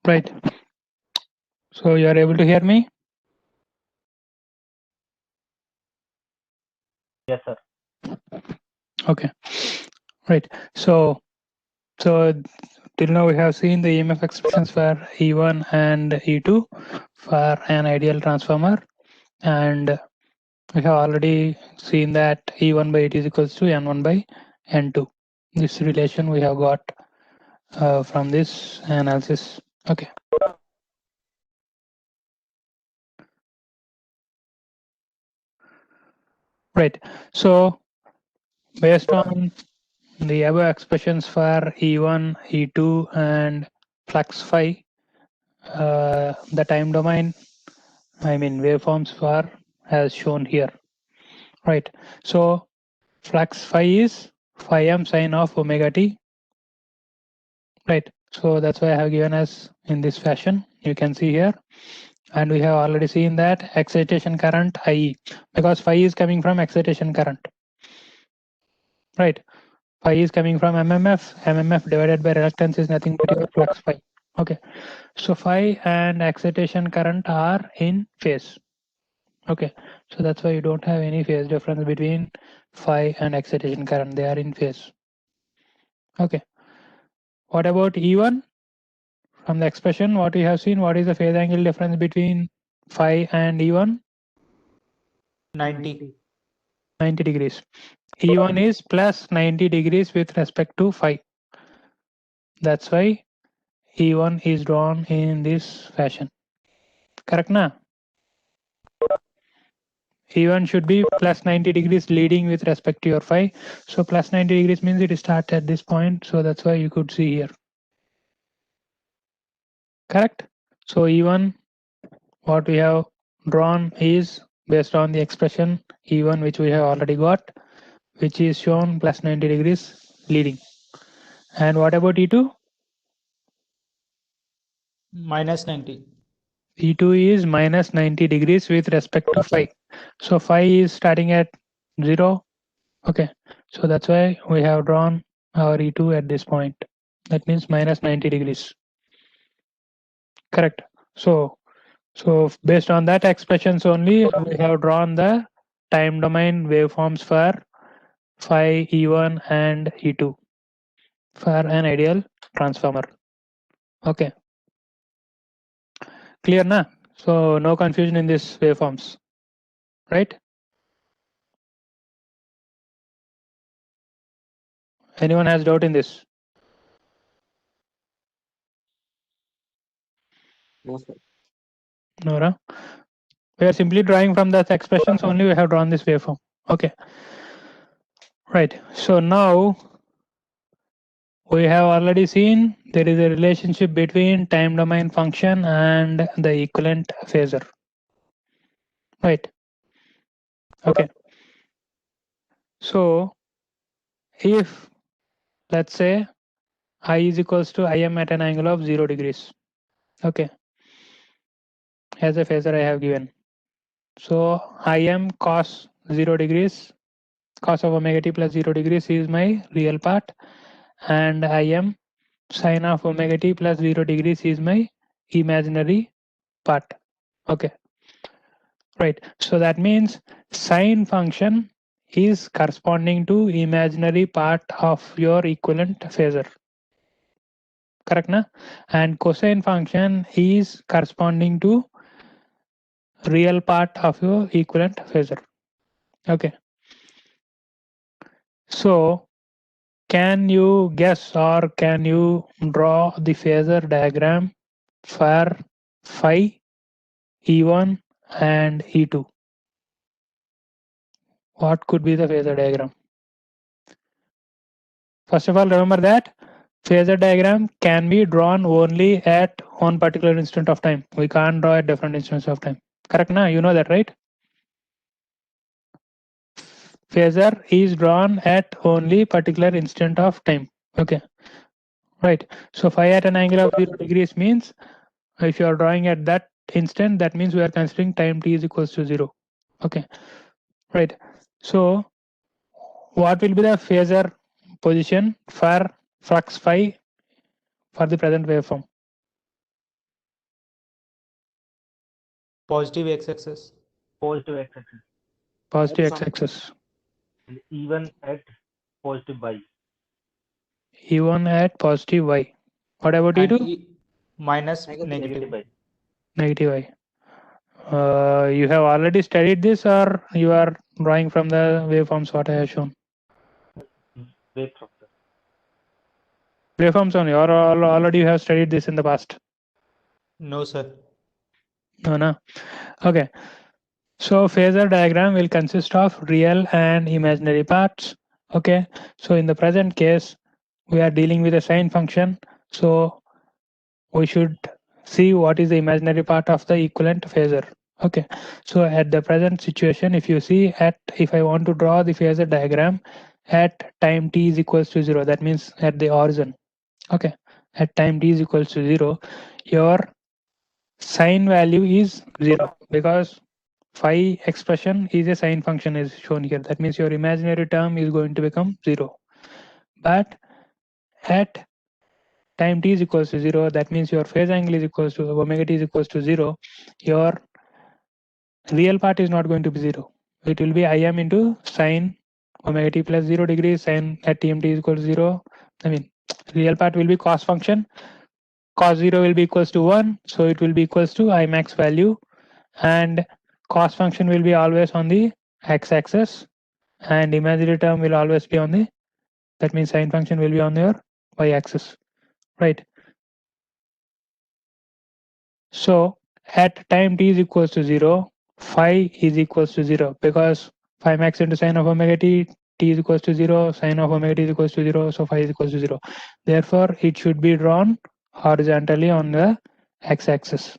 Right. So you are able to hear me? Yes, sir. Okay. Right. So till now we have seen the EMF expressions for E1 and E2 for an ideal transformer, and we have already seen that E1 by E2 is equals to N1 by N2. This relation we have got from this analysis. Okay. Right. So based on the above expressions for E1, E2, and flux phi, the time domain, I mean waveforms for as shown here. Right. So flux phi is phi m sine of omega t. Right. So that's why I have given as in this fashion. You can see here. And we have already seen that excitation current IE, because phi is coming from excitation current. Right. Phi is coming from MMF. MMF divided by reluctance is nothing but your flux phi. Okay. So phi and excitation current are in phase. Okay. So that's why you don't have any phase difference between phi and excitation current. They are in phase. Okay. What about E1? From the expression, what we have seen, what is the phase angle difference between phi and E1? 90. 90 degrees. E1 is plus 90 degrees with respect to phi. That's why E1 is drawn in this fashion. Correct na? E1 should be plus 90 degrees leading with respect to your phi. So plus 90 degrees means it starts at this point. So that's why you could see here. Correct? So E1, what we have drawn is based on the expression E1 which we have already got, which is shown plus 90 degrees leading. And what about E2? Minus 90. E2 is minus 90 degrees with respect to phi. So phi is starting at 0. Okay. So that's why we have drawn our E2 at this point. That means minus 90 degrees. Correct. So based on that expressions only, we have drawn the time domain waveforms for phi, E1 and E2 for an ideal transformer. Okay. Clear na? So no confusion in these waveforms, right? Anyone has doubt in this? No, sir. No, no. We are simply drawing from that expressions only. We have drawn this waveform. Okay. Right. So now we have already seen there is a relationship between time domain function and the equivalent phasor. Right. Okay. So if let's say I is equals to Im at an angle of 0 degrees. Okay. As a phasor I have given. So Im cos 0 degrees, cos of omega t plus 0 degrees is my real part, and Im sine of omega t plus 0 degrees is my imaginary part. Okay. Right. So that means sine function is corresponding to imaginary part of your equivalent phasor. Correct na? And cosine function is corresponding to real part of your equivalent phasor. Okay. So can you guess or can you draw the phasor diagram for phi, E1 and E2? What could be the phasor diagram? First of all, remember that phasor diagram can be drawn only at one particular instant of time. We can't draw at different instants of time. Correct na? You know that, right? Phasor is drawn at only particular instant of time. Okay. Right. So phi at an angle of 0 degrees means if you are drawing at that instant, that means we are considering time t is equals to 0. Okay. Right. So what will be the phasor position for flux phi for the present waveform? Positive x-axis. positive x-axis, Positive Some- x-axis. and even at positive y. E1 at positive y. What about And E2? minus Negative. negative. Negative y. Negative y. You have already studied this, or you are drawing from the waveforms what I have shown? Wave from the Waveforms only, or already you have studied this in the past? No, sir. No. Okay. So phasor diagram will consist of real and imaginary parts. Okay. So in the present case, we are dealing with a sine function. So we should see what is the imaginary part of the equivalent phasor. Okay. So at the present situation, if you see if I want to draw the phasor diagram at time t is equals to 0, that means at the origin. Okay. At time t is equals to 0, your sine value is 0 because phi expression is a sine function is shown here. That means your imaginary term is going to become 0. But at time t is equals to 0, that means your phase angle is equals to omega t is equals to 0. Your real part is not going to be 0. It will be Im into sine omega t plus 0 degrees sine at tmt is equal to 0. I mean, real part will be cos function. Cos 0 will be equals to 1. So it will be equals to I max value. And cos function will be always on the x-axis. And imaginary term will always be on the, that means sine function will be on your y-axis, right? So at time t is equals to 0, phi is equals to 0 because phi max into sine of omega t is equals to 0, sine of omega t is equals to 0, so phi is equals to 0. Therefore, it should be drawn horizontally on the x-axis.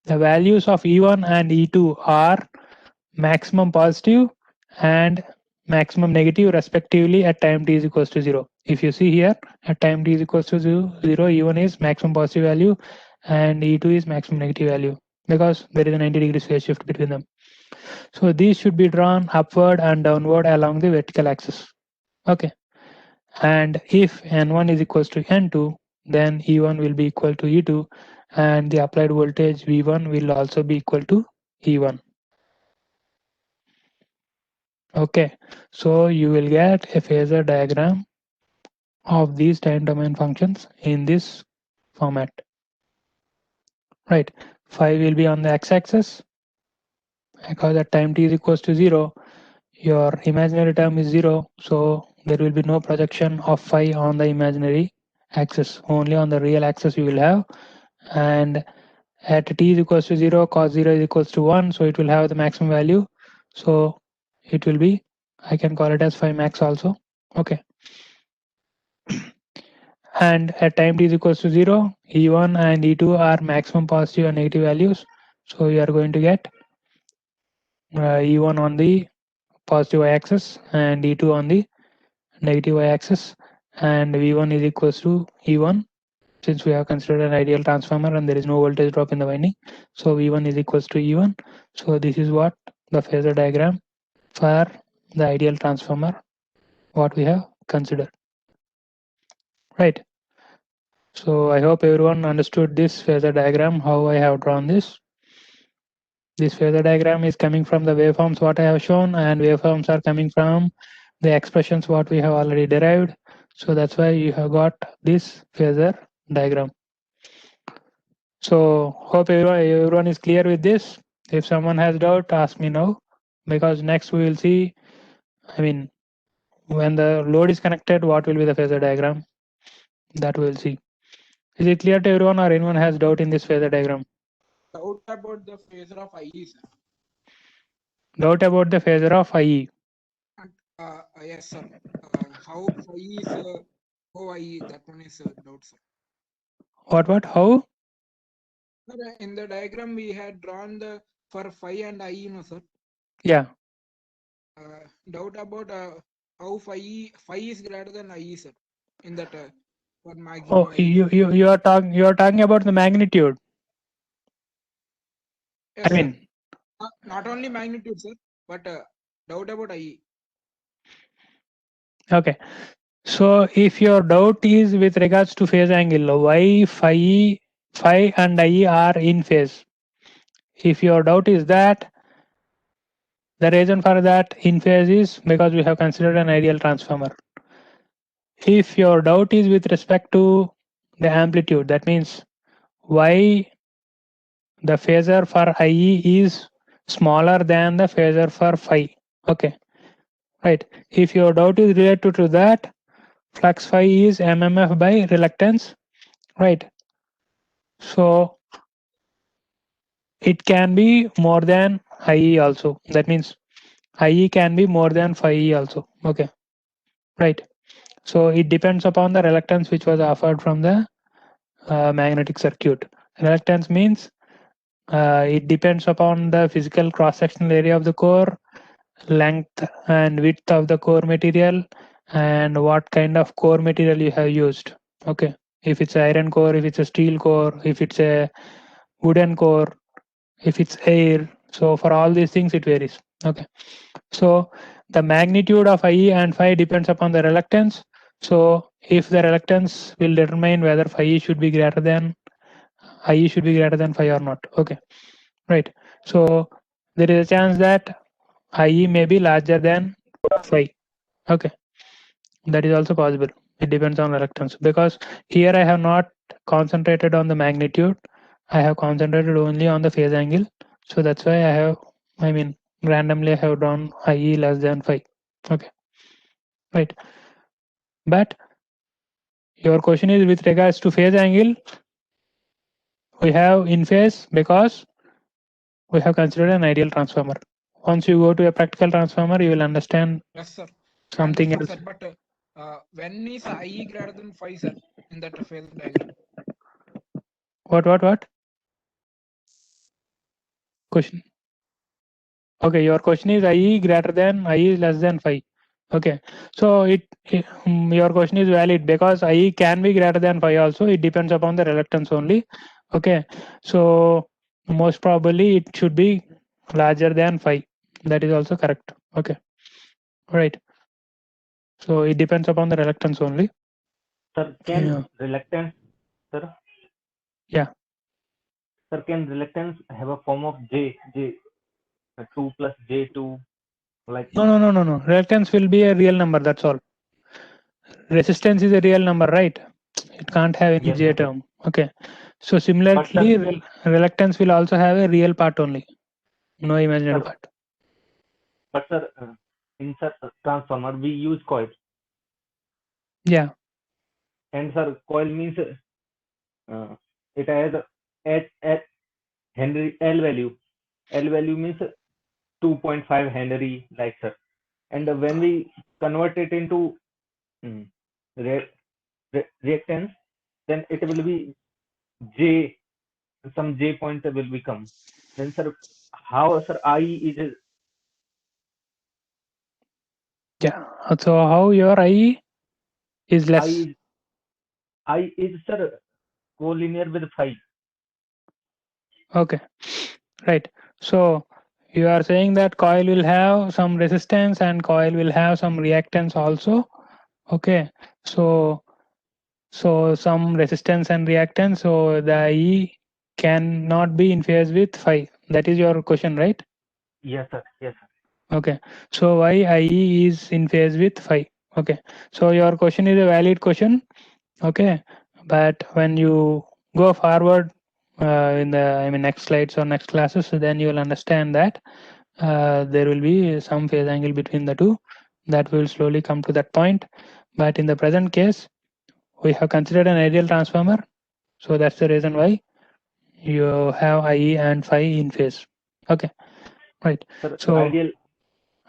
The values of E1 and E2 are maximum positive and maximum negative respectively at time t is equals to 0. If you see here, at time t is equals to 0, E1 is maximum positive value and E2 is maximum negative value because there is a 90 degrees phase shift between them. So these should be drawn upward and downward along the vertical axis. Okay. And if N1 is equals to N2, then E1 will be equal to E2 and the applied voltage V1 will also be equal to E1. Okay, so you will get a phasor diagram of these time domain functions in this format. Right, phi will be on the x-axis because at time t is equals to 0, your imaginary term is 0, so there will be no projection of phi on the imaginary axis, only on the real axis you will have. And at t is equals to 0, cos 0 is equals to 1, so it will have the maximum value. So it will be, I can call it as phi max also. Okay. And at time t is equals to 0, E1 and E2 are maximum positive and negative values. So you are going to get E1 on the positive y-axis and E2 on the negative y-axis, and V1 is equals to E1 since we have considered an ideal transformer and there is no voltage drop in the winding. So V1 is equals to E1. So this is what the phasor diagram for the ideal transformer what we have considered. Right. So I hope everyone understood this phasor diagram, how I have drawn this. This phasor diagram is coming from the waveforms what I have shown, and waveforms are coming from the expressions what we have already derived. So that's why you have got this phasor diagram. So hope everyone is clear with this. If someone has doubt, ask me now, because next we will see, I mean, when the load is connected, what will be the phasor diagram? That we will see. Is it clear to everyone, or anyone has doubt in this phasor diagram? Doubt about the phasor of IE, sir. Doubt about the phasor of IE. Yes, sir. How phi is OIE? That one is doubt, sir. What? How? Sir, in the diagram we had drawn the for phi and IE, no, sir. Yeah. Doubt about how phi is greater than IE, sir. In that for maximum. Oh, you are talking about the magnitude. Yes, I mean, sir. Not only magnitude, sir, but doubt about IE. okay. So if your doubt is with regards to phase angle, why phi and IE are in phase? If your doubt is that, the reason for that in phase is because we have considered an ideal transformer. If your doubt is with respect to the amplitude, that means why the phasor for IE is smaller than the phasor for phi. Okay, right. If your doubt is related to that, flux phi is MMF by reluctance, right? So it can be more than IE also. That means IE can be more than phi E also. Okay, right. So it depends upon the reluctance which was offered from the magnetic circuit. Reluctance means it depends upon the physical cross-sectional area of the core, length and width of the core material, and what kind of core material you have used. Okay, if it's iron core, if it's a steel core, if it's a wooden core, if it's air. So for all these things it varies. Okay, so the magnitude of IE and phi depends upon the reluctance. So if the reluctance will determine whether phi should be greater than IE should be greater than phi or not. Okay, right. So there is a chance that IE may be larger than phi. Okay, that is also possible. It depends on reluctance, because here I have not concentrated on the magnitude. I have concentrated only on the phase angle. So that's why randomly I have drawn IE less than phi. Okay, right. But your question is with regards to phase angle. We have in phase because we have considered an ideal transformer. Once you go to a practical transformer, you will understand Yes, sir. something Understood, else. sir. But when is IE greater than phi, sir, in that phase diagram? What? Question. Okay, your question is IE greater than IE less than phi. Okay, so your question is valid because IE can be greater than phi also. It depends upon the reluctance only. Okay, so most probably it should be larger than phi. That is also correct. Okay, right. So it depends upon the reluctance only. Sir, can Yeah. reluctance, sir? Yeah. Sir, can reluctance have a form of J, 2 plus J2, like? No. Reluctance will be a real number. That's all. Resistance is a real number, right? It can't have any Yes, J sir. term. Okay. So But similarly, sir, reluctance will also have a real part only, no imaginary sir, part. but sir, in transformer we use coil, Yeah. and sir, coil means it has at Henry L value. L value means 2.5 Henry, like, sir. And when we convert it into reactance, then it will be J, some J point will become. Then, sir, how, sir, I is Yeah. So how your I is less? I is, sir, collinear with phi. Okay. Right. So you are saying that coil will have some resistance and coil will have some reactance also. Okay. So some resistance and reactance. So the E cannot be in phase with phi. That is your question, right? Yes, sir. Yes, sir. Okay. So why IE is in phase with phi? Okay. So your question is a valid question. Okay. But when you go forward in the next slides or next classes, then you will understand that there will be some phase angle between the two. That will slowly come to that point. But in the present case, we have considered an ideal transformer. So that's the reason why you have IE and phi in phase. Okay. Right. Sir, So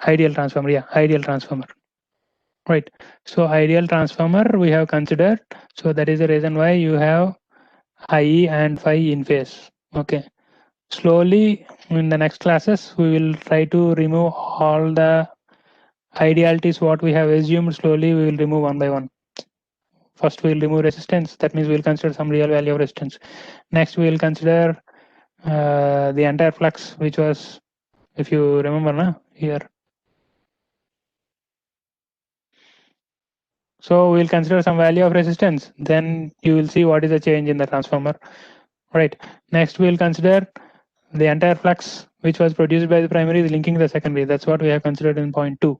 ideal transformer. Yeah. Ideal transformer. Right. So ideal transformer we have considered. So that is the reason why you have IE and phi in phase. Okay. Slowly in the next classes we will try to remove all the idealities what we have assumed. Slowly we will remove one by one. First we will remove resistance. That means we will consider some real value of resistance. Next we will consider the entire flux, which was, if you remember, here. So we'll consider some value of resistance. Then you will see what is the change in the transformer. Right. Next we'll consider the entire flux which was produced by the primary is linking the secondary. That's what we have considered in point 2.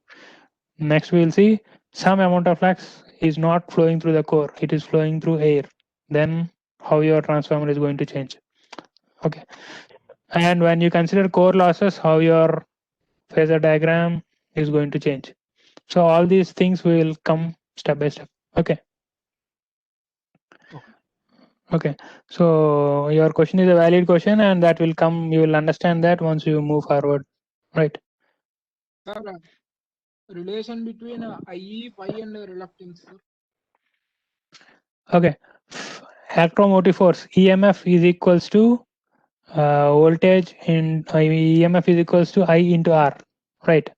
Next we will see some amount of flux is not flowing through the core, it is flowing through air. Then how your transformer is going to change. Okay. And when you consider core losses, how your phasor diagram is going to change. So all these things will come step by step. Okay. Okay. So your question is a valid question, and that will come, you will understand that once you move forward. Right. Sir, relation between IE, phi and reluctance, sir. Okay. Electromotive force EMF is equals to voltage in EMF is equals to I into R. Right.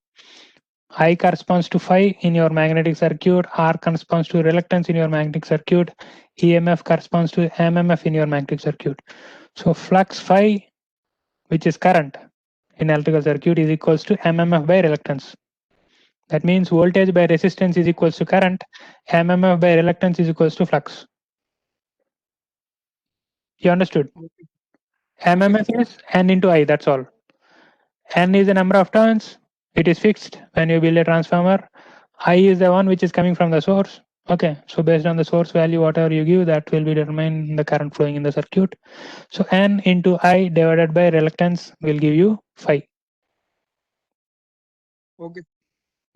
I corresponds to phi in your magnetic circuit, R corresponds to reluctance in your magnetic circuit, EMF corresponds to MMF in your magnetic circuit. So flux phi, which is current in electrical circuit, is equals to MMF by reluctance. That means voltage by resistance is equals to current, MMF by reluctance is equals to flux. You understood? MMF is N into I, that's all. N is the number of turns, it is fixed when you build a transformer. I is the one which is coming from the source. Okay, so based on the source value, whatever you give, that will be determine the current flowing in the circuit. So N into I divided by reluctance will give you phi. Okay.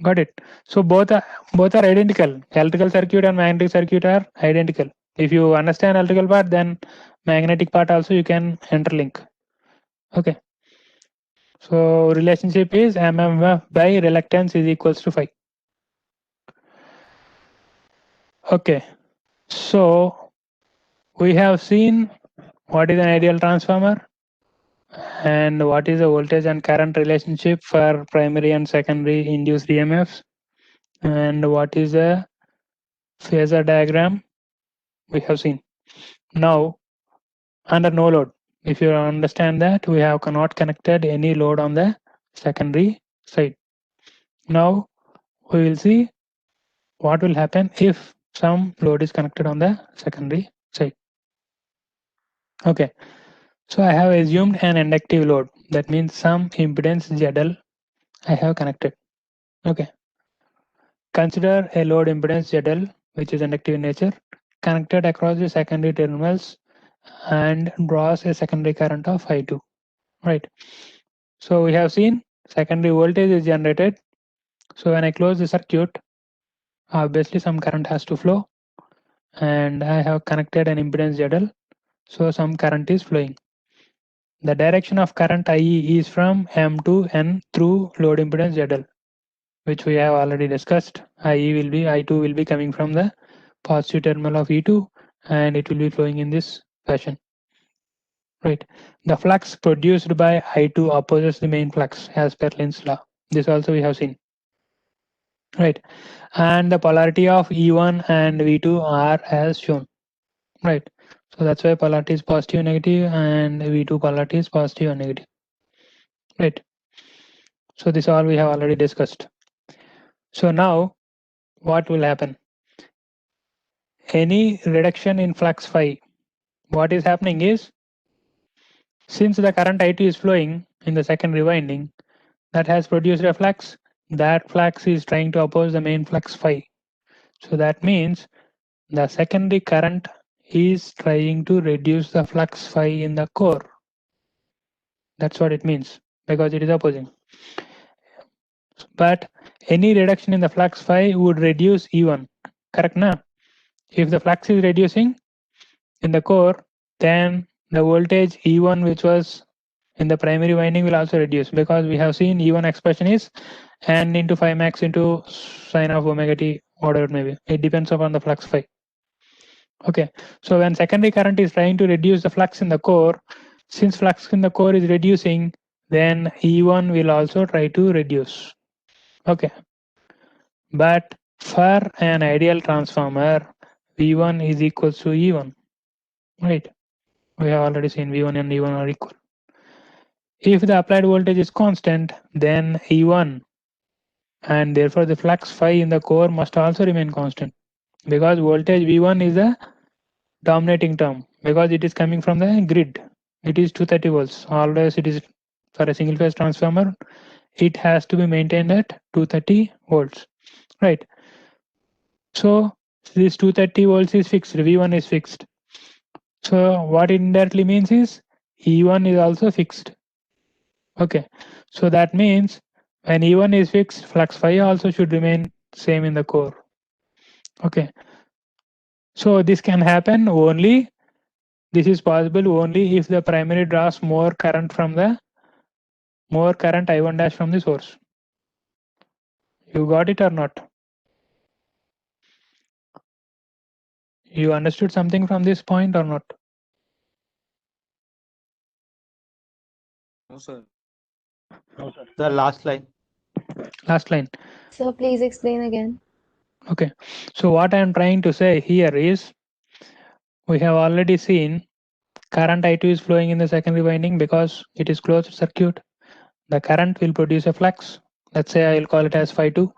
Got it. So both are identical. Electrical circuit and magnetic circuit are identical. If you understand electrical part, then magnetic part also you can interlink. Okay. So relationship is MMF by reluctance is equals to phi. Okay. So we have seen what is an ideal transformer and what is the voltage and current relationship for primary and secondary induced EMFs, and what is a phasor diagram we have seen. Now under no load, if you understand that we have not connected any load on the secondary side. Now we will see what will happen if some load is connected on the secondary side. Okay, so I have assumed an inductive load, that means some impedance ZL I have connected. Okay, consider a load impedance ZL which is inductive in nature connected across the secondary terminals and draws a secondary current of I2. Right. So we have seen secondary voltage is generated. So when I close the circuit, obviously some current has to flow, and I have connected an impedance ZL, so some current is flowing. The direction of current IE is from M to N through load impedance ZL, which we have already discussed. I2 will be coming from the positive terminal of E2, and it will be flowing in this fashion. Right. The flux produced by I2 opposes the main flux as per Lenz's law. This also we have seen. Right. And the polarity of E1 and V2 are as shown. Right. So that's why polarity is positive, negative, and V2 polarity is positive and negative. Right. So this all we have already discussed. So now what will happen? Any reduction in flux phi, what is happening is, since the current I2 is flowing in the secondary winding, that has produced a flux, that flux is trying to oppose the main flux phi. So that means the secondary current is trying to reduce the flux phi in the core. That's what it means, because it is opposing. But any reduction in the flux phi would reduce E1, correct now? If the flux is reducing in the core, then the voltage E1 which was in the primary winding will also reduce, because we have seen E1 expression is N into phi max into sine of omega t, whatever it may be. It depends upon the flux phi. Okay, so when secondary current is trying to reduce the flux in the core, since flux in the core is reducing, then E1 will also try to reduce. Okay, but for an ideal transformer, V1 is equal to E1, right? We have already seen V1 and E1 are equal. If the applied voltage is constant, then E1 and therefore the flux phi in the core must also remain constant, because voltage V1 is a dominating term, because it is coming from the grid. it is 230 volts. Always it is for a single phase transformer, it has to be maintained at 230 volts, right? So this 230 volts is fixed, V1 is fixed. So what it indirectly means is E1 is also fixed. Okay, so that means when E1 is fixed, flux phi also should remain same in the core. Okay, so this can happen only, this is possible only if the primary draws more current I1 dash from the source. You got it or not? You understood something from this point or not? No, sir. The last line. Last line. Sir, please explain again. Okay, so what I am trying to say here is, we have already seen current I2 is flowing in the secondary winding because it is closed circuit. The current will produce a flux. Let's say I will call it as phi 2.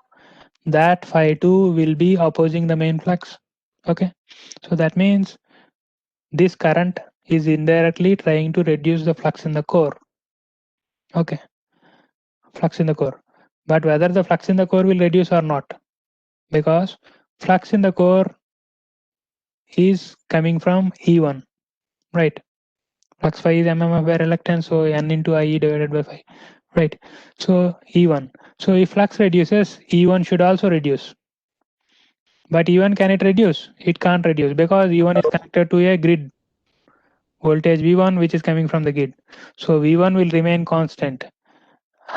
That phi 2 will be opposing the main flux. Okay, so that means this current is indirectly trying to reduce the flux in the core. Okay, flux in the core. But whether the flux in the core will reduce or not, because flux in the core is coming from E1, right? Flux phi is mmf by reluctance, so N into IE divided by phi, right? So E1. So if flux reduces, E1 should also reduce. But E1, can it reduce? It can't reduce because E1 is connected to a grid. Voltage V1 which is coming from the grid. So V1 will remain constant.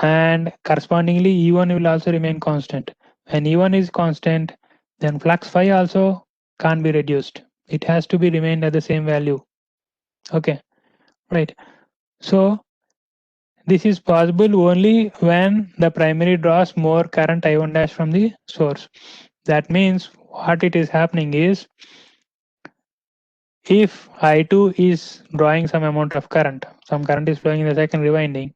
And correspondingly E1 will also remain constant. When E1 is constant, then flux phi also can't be reduced. It has to be remained at the same value. Okay, right. So this is possible only when the primary draws more current I1 dash from the source. That means what it is happening is, if I2 is drawing some amount of current, some current is flowing in the secondary winding,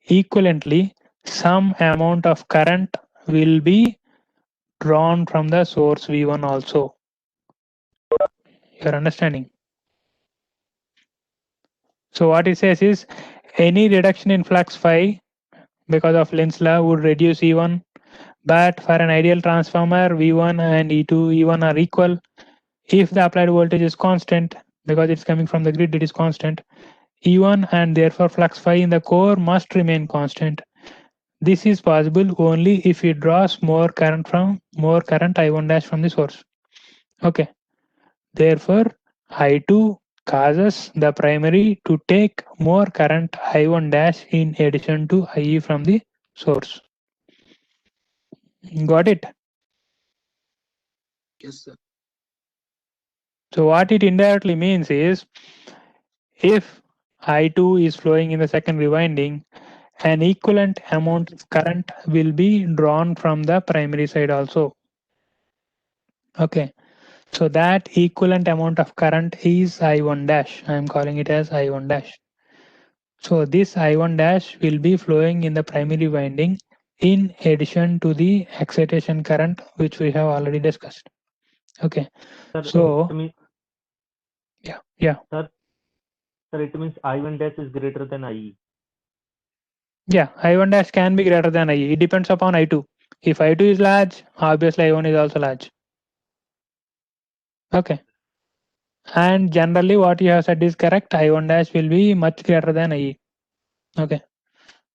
equivalently some amount of current will be drawn from the source V1 also. You're understanding? So what it says is, any reduction in flux phi because of Lenz's law would reduce E1, but for an ideal transformer, V1 and E1 are equal. If the applied voltage is constant, because it's coming from the grid, it is constant, E1 and therefore flux phi in the core must remain constant. This is possible only if it draws more current I1 dash from the source. Okay. Therefore, I2 causes the primary to take more current I1 dash in addition to IE from the source. Got it? Yes, sir. So what it indirectly means is, if I2 is flowing in the secondary winding, an equivalent amount of current will be drawn from the primary side also. Okay, so that equivalent amount of current is I1 dash. I am calling it as I1 dash. So this I1 dash will be flowing in the primary winding in addition to the excitation current which we have already discussed. Okay, Sir, so it means, yeah. sir, it means I1 dash is greater than IE. Yeah, I1 dash can be greater than IE. It depends upon I2. If I2 is large, obviously I1 is also large. Okay. And generally what you have said is correct. I1 dash will be much greater than IE. Okay.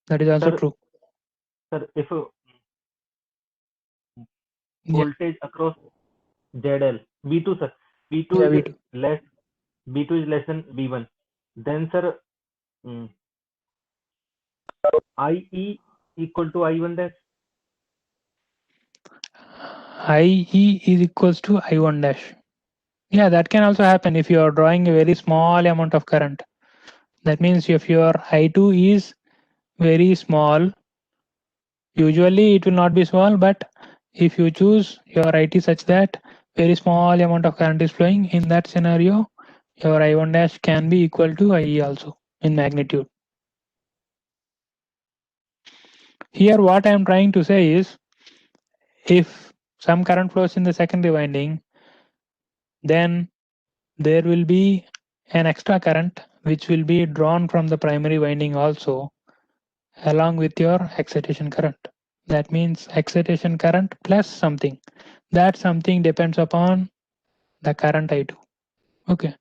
That is also Sir, true. Sir, if Yeah. voltage across ZL, V2, sir, V2 Yeah, is V2. less, V2 is less than V1, then sir, IE equal to I1 dash. IE is equals to I1 dash. Yeah, that can also happen if you are drawing a very small amount of current. That means if your I2 is very small, usually it will not be small, but if you choose your IT such that very small amount of current is flowing, in that scenario, your I1 dash can be equal to IE also in magnitude. Here what I am trying to say is, if some current flows in the secondary winding, then there will be an extra current which will be drawn from the primary winding also along with your excitation current. That means excitation current plus something. That something depends upon the current I2. Okay.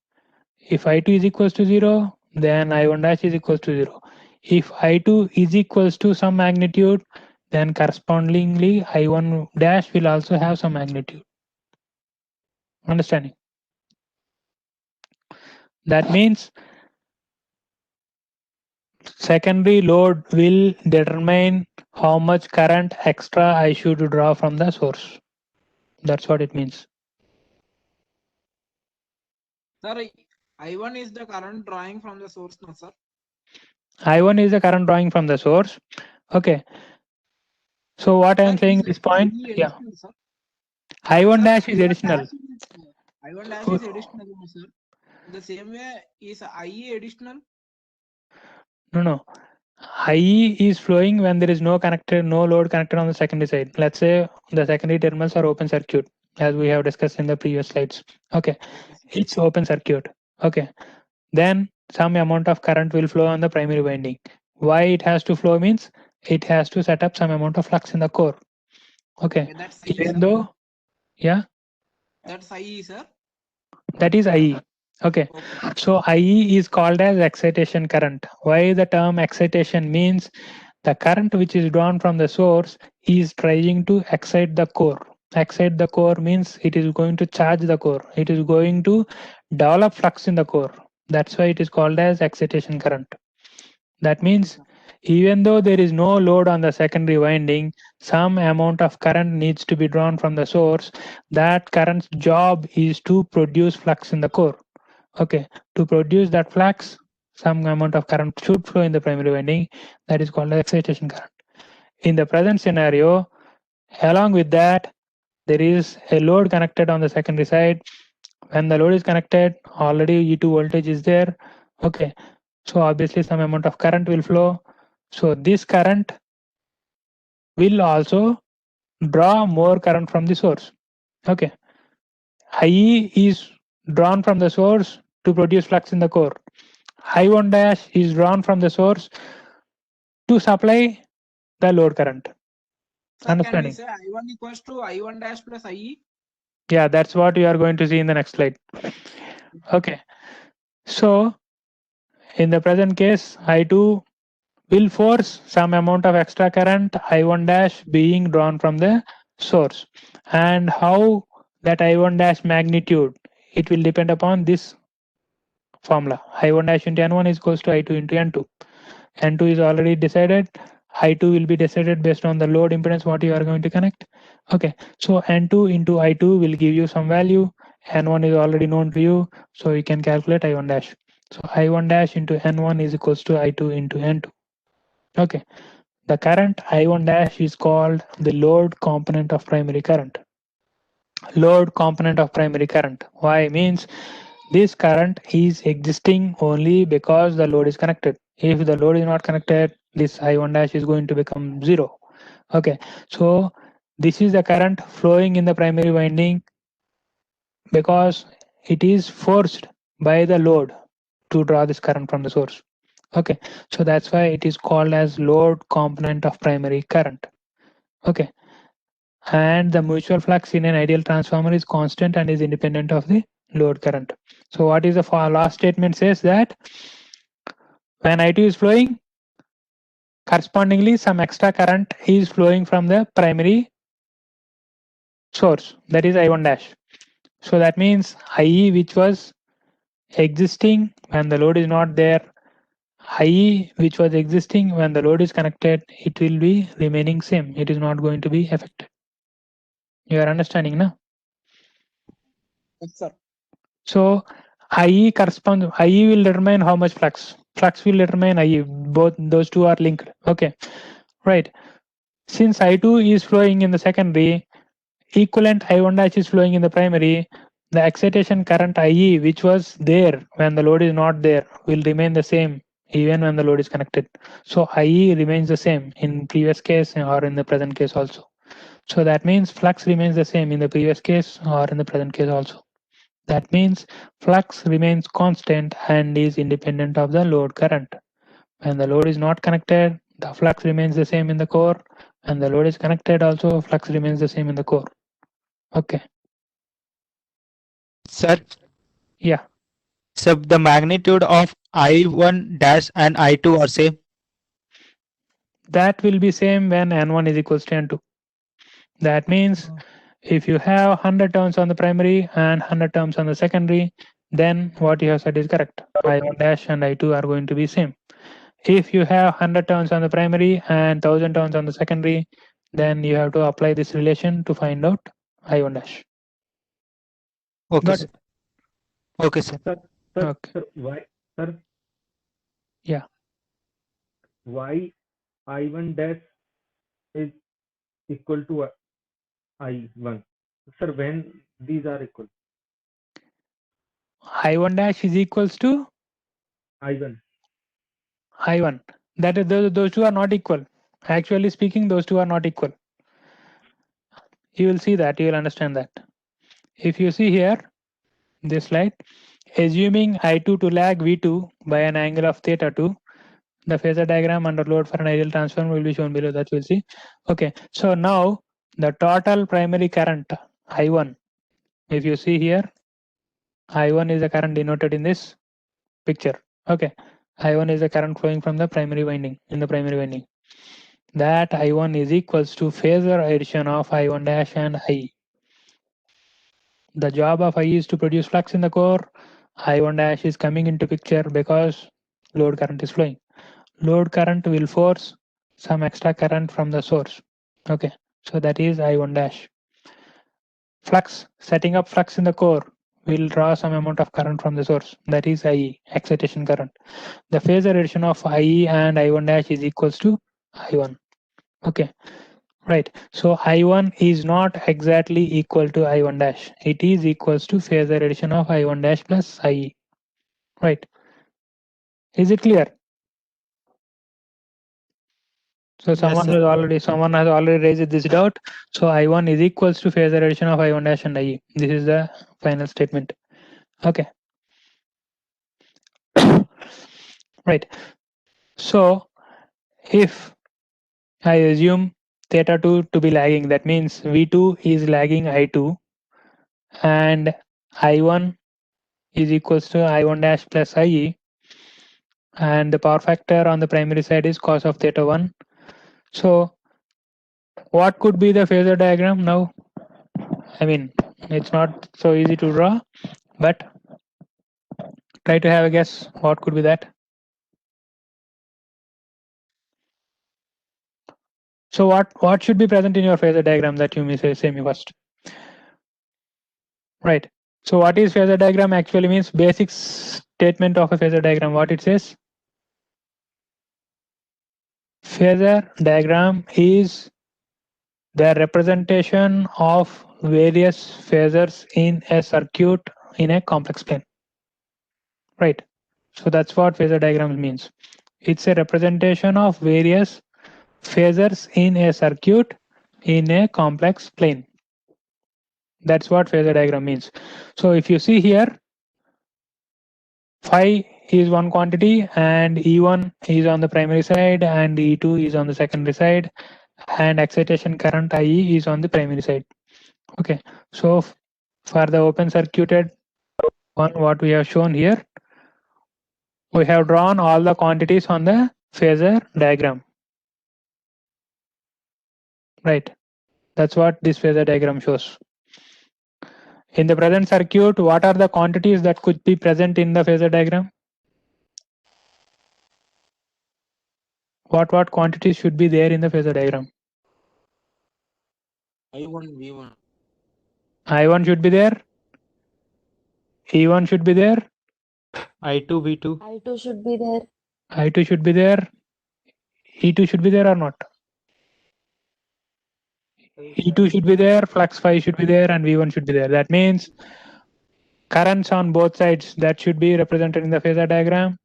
If I2 is equals to 0, then I1 dash is equals to 0. If I2 is equals to some magnitude, then correspondingly I1 dash will also have some magnitude. Understanding? That means secondary load will determine how much current extra I should draw from the source. That's what it means. Sir, I1 is the current drawing from the source, no, sir? I1 is the current drawing from the source. Okay. So what I am saying at this point, yeah. Sir. I1 Sir, dash is additional. I1 dash is additional, no, sir. The same way is IE additional. No. IE is flowing when there is no load connected on the secondary side. Let's say the secondary terminals are open circuit, as we have discussed in the previous slides. Okay. It's open circuit. Okay. Then some amount of current will flow on the primary winding. Why it has to flow means it has to set up some amount of flux in the core. Okay. That's Even though, yeah. That's IE, sir. That is IE. Okay. So IE is called as excitation current. Why the term excitation means the current which is drawn from the source is trying to excite the core. Excite the core means it is going to charge the core. It is going to develop flux in the core. That's why it is called as excitation current. That means even though there is no load on the secondary winding, some amount of current needs to be drawn from the source. That current's job is to produce flux in the core. Okay, to produce that flux, some amount of current should flow in the primary winding. That is called excitation current. In the present scenario, along with that, there is a load connected on the secondary side. When the load is connected, already E2 voltage is there. Okay, so obviously some amount of current will flow. So this current will also draw more current from the source. Okay, IE is drawn from the source to produce flux in the core. I1 dash is drawn from the source to supply the load current. Sir, Understanding? can we say I1 equals to I1 dash plus IE? Yeah, that's what you are going to see in the next slide. Okay, so in the present case, I2 will force some amount of extra current I1 dash being drawn from the source. And how that I1 dash magnitude, it will depend upon this formula. I1 dash into N1 is equals to I2 into N2. N2 is already decided. I2 will be decided based on the load impedance what you are going to connect. Okay, so N2 into I2 will give you some value. N1 is already known to you, so you can calculate I1 dash. So I1 dash into N1 is equals to I2 into N2. Okay, the current I1 dash is called the load component of primary current. Load component of primary current. Why means this current is existing only because the load is connected. If the load is not connected, this I1 dash is going to become 0. Okay, so this is the current flowing in the primary winding because it is forced by the load to draw this current from the source. Okay, so that's why it is called as load component of primary current. Okay, and the mutual flux in an ideal transformer is constant and is independent of the load current. So what is the last statement says that when I2 is flowing, correspondingly some extra current is flowing from the primary source, that is I1 dash. So that means IE which was existing when the load is not there, IE which was existing when the load is connected, it will be remaining same. It is not going to be affected. You are understanding now? Yes, sir. So IE will determine how much flux. Flux will determine IE. Both those two are linked. Okay, right. Since I2 is flowing in the secondary, equivalent I1 dash is flowing in the primary, the excitation current IE which was there when the load is not there will remain the same even when the load is connected. So IE remains the same in previous case or in the present case also. So that means flux remains the same in the previous case or in the present case also. That means flux remains constant and is independent of the load current. When the load is not connected, the flux remains the same in the core, and the load is connected also, flux remains the same in the core. Okay. Sir, Yeah. so the magnitude of I1 dash and I2 are same. That will be same when N1 is equals to N2. That means if you have 100 terms on the primary and 100 terms on the secondary, then what you have said is correct. I1 dash and I2 are going to be same. If you have 100 terms on the primary and 1000 terms on the secondary, then you have to apply this relation to find out I1 dash. Okay, Got sir. it? Okay, sir. Sir, Okay. sir, why, sir? Yeah. Why I1 dash is equal to I1? Sir, when these are equal? I1 dash is equals to I1. I1. That is, those two are not equal. Actually speaking, those two are not equal. You will see that, you will understand that. If you see here, this slide, assuming I2 to lag V2 by an angle of theta 2, the phasor diagram under load for an ideal transformer will be shown below, that we'll see. Okay, so now the total primary current I1, if you see here, I1 is the current denoted in this picture. Okay, I1 is the current flowing from the primary winding, in the primary winding. That I1 is equals to phasor addition of I1 dash and I. The job of I is to produce flux in the core. I1 dash is coming into picture because load current is flowing. Load current will force some extra current from the source. Okay, so that is I1 dash. Flux, setting up flux in the core will draw some amount of current from the source. That is IE, excitation current. The phasor addition of IE and I1 dash is equals to I1. Okay, right. So I1 is not exactly equal to I1 dash. It is equals to phasor addition of I1 dash plus IE. Right. Is it clear? So Yes, someone sir. has already raised this doubt. So I1 is equals to phasor addition of I1 dash and IE. This is the final statement. Okay. Right. So if I assume theta 2 to be lagging, that means V2 is lagging I2 and I1 is equals to I1 dash plus IE, and the power factor on the primary side is cos of theta 1. So what could be the phasor diagram now? I mean, it's not so easy to draw, but try to have a guess what could be that. So what should be present in your phasor diagram that you may say me first? Right. So what is phasor diagram actually means? Basic statement of a phasor diagram. What it says? Phasor diagram is the representation of various phasors in a circuit in a complex plane. Right. So that's what phasor diagram means. It's a representation of various phasors in a circuit in a complex plane. That's what phasor diagram means. So if you see here, phi is one quantity and E1 is on the primary side and E2 is on the secondary side, and excitation current IE is on the primary side. Okay, so for the open circuited one, what we have shown here, we have drawn all the quantities on the phasor diagram. Right, that's what this phasor diagram shows. In the present circuit, what are the quantities that could be present in the phasor diagram? What quantities should be there in the phasor diagram? I1, V1. I1 should be there, E1 should be there, I2, V2. I2 should be there. I2 should be there, E2 should be there or not? E2 should be there, flux phi should be there, and V1 should be there. That means currents on both sides that should be represented in the phasor diagram.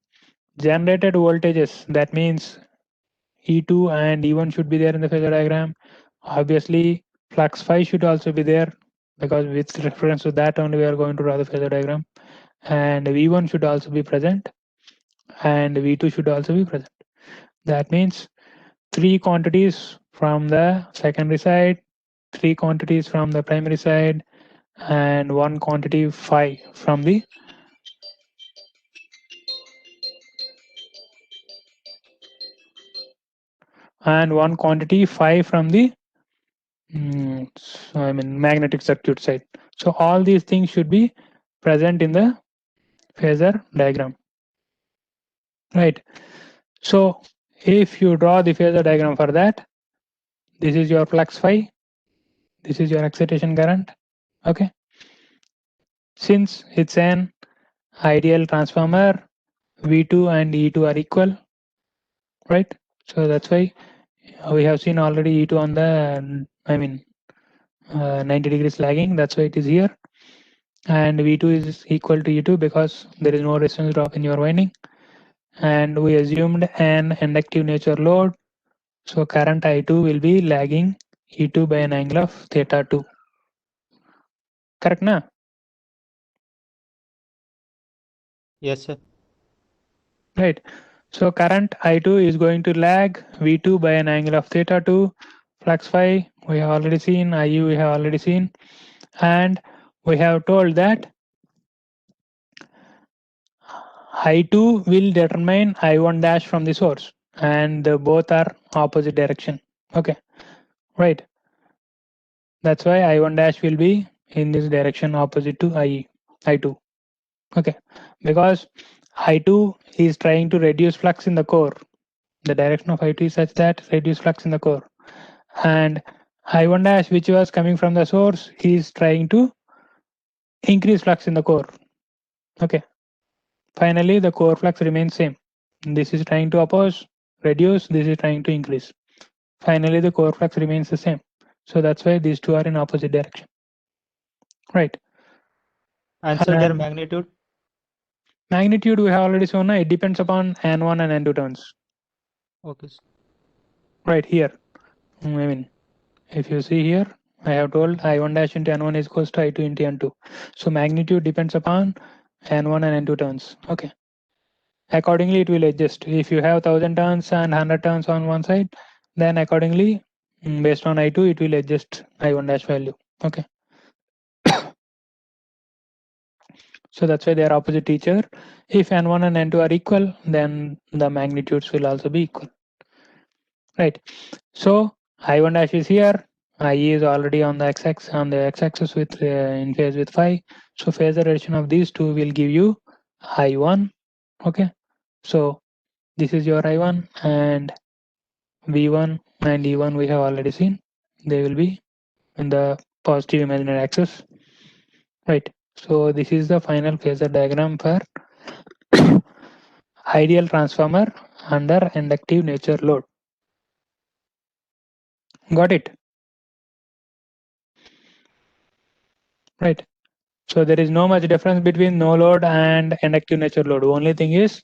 Generated voltages, that means E2 and E1 should be there in the phasor diagram. Obviously, flux phi should also be there because with reference to that only we are going to draw the phasor diagram. And V1 should also be present, and V2 should also be present. That means 3 quantities from the secondary side, 3 quantities from the primary side, and 1 quantity phi from the magnetic circuit side. So all these things should be present in the phasor diagram, right? So if you draw the phasor diagram for that, this is your flux phi, this is your excitation current, okay? Since it's an ideal transformer, V2 and E2 are equal, right? So that's why we have seen already E2 on the 90 degrees lagging, that's why it is here. And V2 is equal to E2 because there is no resistance drop in your winding. And we assumed an inductive nature load, so current I2 will be lagging E2 by an angle of theta 2. Correct na? Yes, sir. Right. So current I2 is going to lag V2 by an angle of theta 2. Flux phi we have already seen, IU we have already seen, and we have told that I2 will determine I1 dash from the source, and both are opposite direction. Okay, right. That's why I1 dash will be in this direction opposite to I2. Okay, because I2 is trying to reduce flux in the core. The direction of I2 is such that reduce flux in the core, and I1 dash, which was coming from the source, is trying to increase flux in the core. Okay, finally the core flux remains same. This is trying to oppose, reduce, this is trying to increase. Finally the core flux remains the same. So that's why these two are in opposite direction. Right. Answer their magnitude. Magnitude we have already shown, it depends upon N1 and N2 turns. Okay, sir. Right here. If you see here, I have told I1 dash into N1 is equals to I2 into N2. So magnitude depends upon N1 and N2 turns. Okay. Accordingly, it will adjust. If you have 1000 turns and 100 turns on one side, then accordingly, based on I2, it will adjust I1 dash value. Okay. So that's why they are opposite each other. If N1 and N2 are equal, then the magnitudes will also be equal. Right. So I1 dash is here. IE is already on the x-axis with in phase with phi. So phasor addition of these two will give you I1. Okay. So this is your I1, and V1 and E1 we have already seen. They will be in the positive imaginary axis. Right. So this is the final phasor diagram for ideal transformer under inductive nature load. Got it? Right. So there is no much difference between no load and inductive nature load. Only thing is,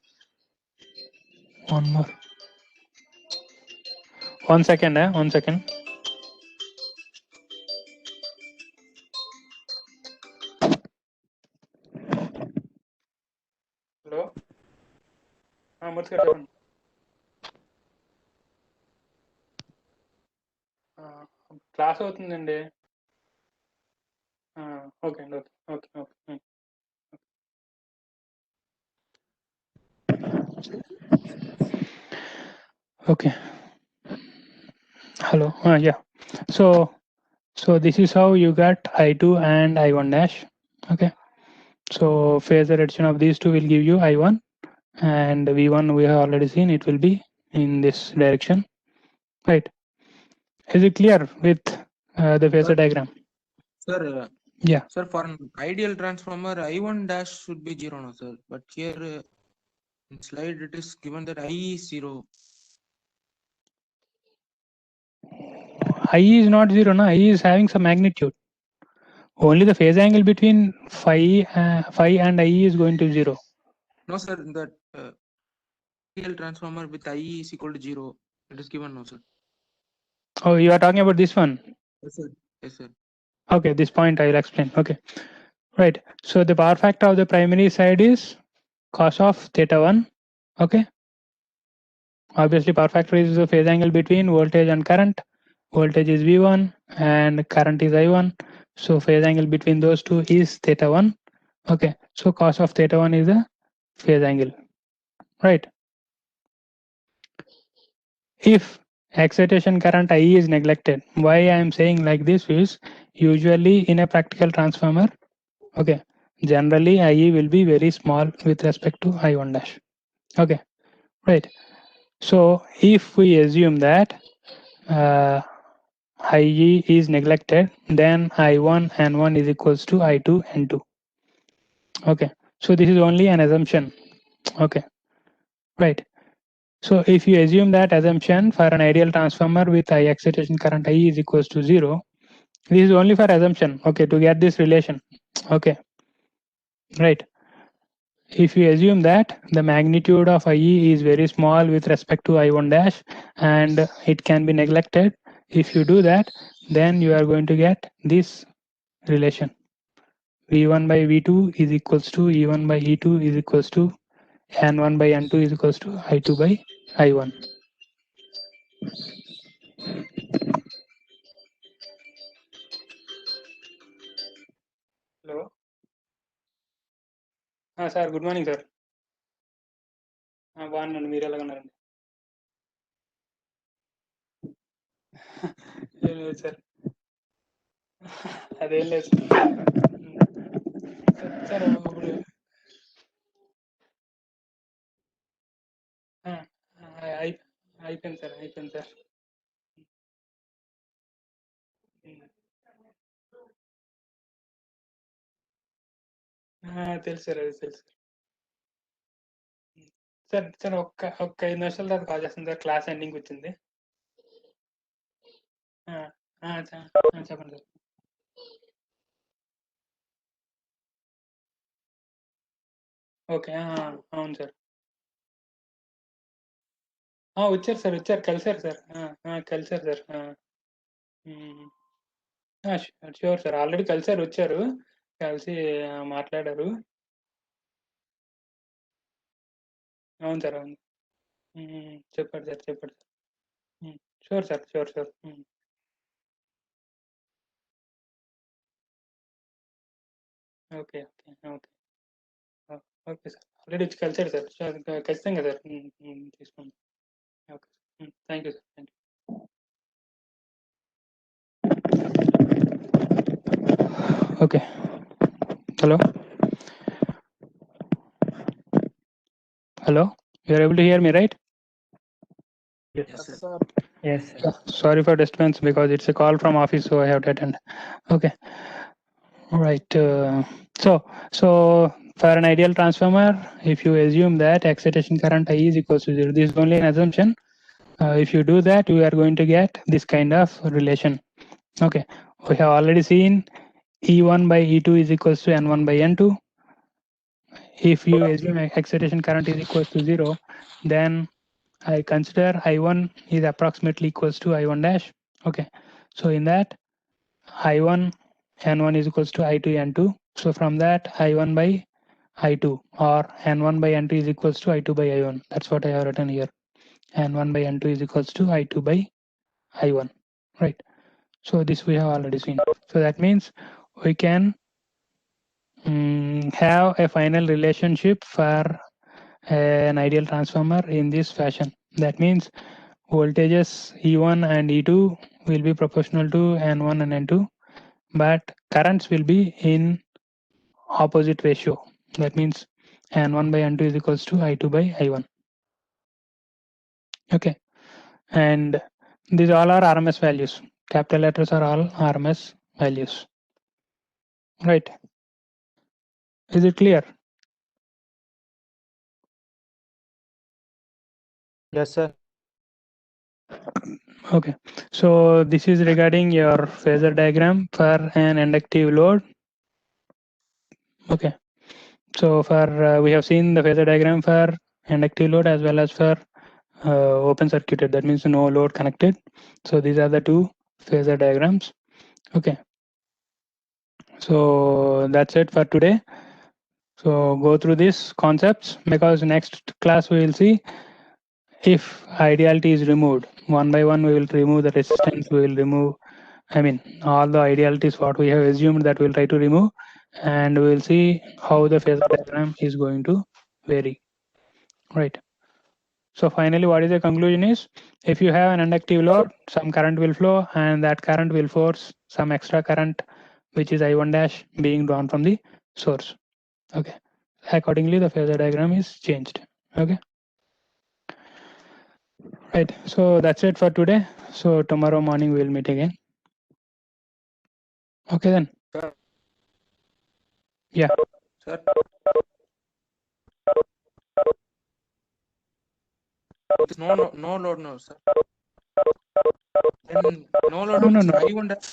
one more. 1 second, 1 second. Hello? Class అవుతుందండి. Okay అండి, okay okay okay. Okay. Hello. Yeah. So this is how you got I2 and I1 dash. Okay. So phasor addition of these two will give you I1, and V1 we have already seen, it will be in this direction. Right. Is it clear with the phasor diagram? Sir, Yeah. sir, for an ideal transformer, I1 dash should be 0, no, sir. But here in slide it is given that I is 0. I is not 0, no? I is having some magnitude. Only the phase angle between phi and I is going to 0. No, sir, that ideal transformer with I is equal to 0. It is given, no, sir. Oh, you are talking about this one? Yes, sir. Yes, sir. Okay, this point I will explain. Okay, right. So the power factor of the primary side is cos of theta 1. Okay, obviously power factor is the phase angle between voltage and current. Voltage is V1 and current is I1. So phase angle between those two is theta 1. Okay, so cos of theta 1 is the phase angle, right? If excitation current IE is neglected, why I am saying like this is usually in a practical transformer, okay, generally IE will be very small with respect to I1 dash. Okay, right. So if we assume that IE is neglected, then I1 N1 is equals to I2 N2. Okay, so this is only an assumption. Okay, right. So if you assume that assumption for an ideal transformer with I excitation current IE is equals to 0, this is only for assumption, okay, to get this relation. Okay, right. If you assume that the magnitude of IE is very small with respect to I1 dash and it can be neglected, if you do that, then you are going to get this relation. V1 by V2 is equals to E1 by E2 is equals to N1 by N2 is equals to I2 by I1. Hello. Sir, good morning, sir. బాగున్నాను, మీరు ఎలా ఉన్నారండి? ఏం లేదు sir, అదేం లేదు sir. ఇప్పుడు అయిపోయింది సార్, అయిపోయింది సార్. తెలుసు సార్, అది తెలుసు సార్. సార్ ఒక్క 5 నిమిషాల తర్వాత కాల్ చేస్తాను సార్, క్లాస్ ఎండింగ్ వచ్చింది. చెప్పండి సార్. ఓకే, అవును సార్. వచ్చారు సార్, వచ్చారు, కలిసారు సార్, కలిసారు సార్. షూర్ సార్, ఆల్రెడీ కలిసారు, వచ్చారు, కలిసి మాట్లాడారు. అవును సార్, అవును. చెప్పాడు సార్, చెప్పాడు sir. Sure sir, sure sir. Okay, okay, okay, okay sir, already వచ్చి కలిసారు సార్, ఖచ్చితంగా సార్, తీసుకోండి. Okay, thank you sir, thank you. Okay. Hello. Hello. You are able to hear me, right? Yes, Yes, sir. sir. Yes, sir. Sorry for disturbance because it's a call from office, so I have to attend. Okay. Right. So for an ideal transformer, if you assume that excitation current I is equals to 0, this is only an assumption. If you do that, you are going to get this kind of relation. Okay. We have already seen E1 by E2 is equals to N1 by N2. If you assume excitation current is equals to 0, then I consider I1 is approximately equals to I1 dash. Okay, so in that I1 N1 is equals to I2 N2. So from that I1 by I2 or N1 by N2 is equals to I2 by I1. That's what I have written here. N1 by N2 is equals to I2 by I1. Right. So this we have already seen. So that means we can have a final relationship for an ideal transformer in this fashion. That means voltages E1 and E2 will be proportional to N1 and N2, but currents will be in opposite ratio. That means N1 by N2 is equals to I2 by I1. Okay, and these all are RMS values. Capital letters are all RMS values. Right. Is it clear? Yes, sir. Okay, so this is regarding your phasor diagram for an inductive load. Okay, so for we have seen the phasor diagram for inductive load as well as for open circuited, that means no load connected. So these are the two phasor diagrams. Okay, So that's it for today. So go through these concepts, because next class we will see if ideality is removed. One by one we will remove the resistance, we will remove, I mean, all the idealities what we have assumed that we'll try to remove, and we will see how the phasor diagram is going to vary. Right. So finally, what is the conclusion is, if you have an inductive load, some current will flow, and that current will force some extra current, which is I1 dash, being drawn from the source. Okay. Accordingly, the phasor diagram is changed. Okay. Right. So that's it for today. So tomorrow morning we will meet again. Okay then. Sir. Yeah. Sir. No load, no, sir. Then no load No, no, means no. I1 dash